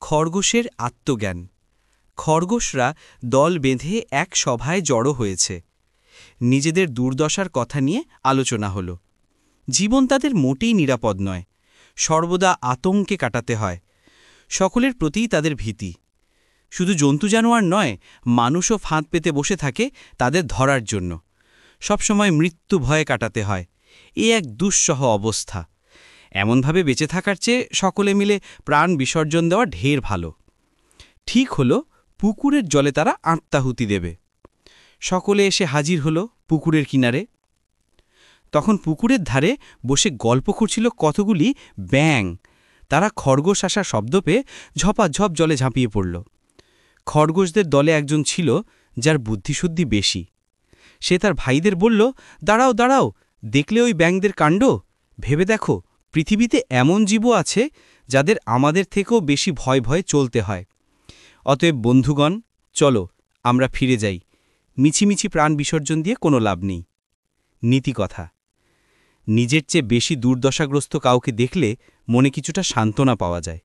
খরগোশের আত্মজ্ঞান। খরগোশরা দল বেঁধে এক সভায় জড়ো হয়েছে। নিজেদের দুর্দশার কথা নিয়ে আলোচনা হল। জীবন তাদের মোটেই নিরাপদ নয়, সর্বদা আতঙ্কে কাটাতে হয়। সকলের প্রতিই তাদের ভীতি। শুধু জন্তু জানোয়ার নয়, মানুষও ফাঁদ পেতে বসে থাকে তাদের ধরার জন্য। সবসময় মৃত্যু ভয়ে কাটাতে হয়। এ এক দুঃসহ অবস্থা। এমনভাবে বেঁচে থাকার চেয়ে সকলে মিলে প্রাণ বিসর্জন দেওয়া ঢের ভালো। ঠিক হলো, পুকুরের জলে তারা আত্মাহুতি দেবে। সকলে এসে হাজির হলো পুকুরের কিনারে। তখন পুকুরের ধারে বসে গল্প করছিল কতগুলি ব্যাঙ। তারা খরগোশ আসার শব্দ পেয়ে ঝপাঝপ জলে ঝাঁপিয়ে পড়ল। খরগোশদের দলে একজন ছিল যার বুদ্ধিশুদ্ধি বেশি। সে তার ভাইদের বলল, দাঁড়াও দাঁড়াও, দেখলে ওই ব্যাঙদের কাণ্ড? ভেবে দেখো, পৃথিবীতে এমন জীবও আছে যাদের আমাদের থেকেও বেশি ভয় ভয়ে চলতে হয়। অতএব বন্ধুগণ, চলো আমরা ফিরে যাই। মিছিমিছি প্রাণ বিসর্জন দিয়ে কোনো লাভ নেই। নীতিকথা: নিজের চেয়ে বেশি দুর্দশাগ্রস্ত কাউকে দেখলে মনে কিছুটা সান্ত্বনা পাওয়া যায়।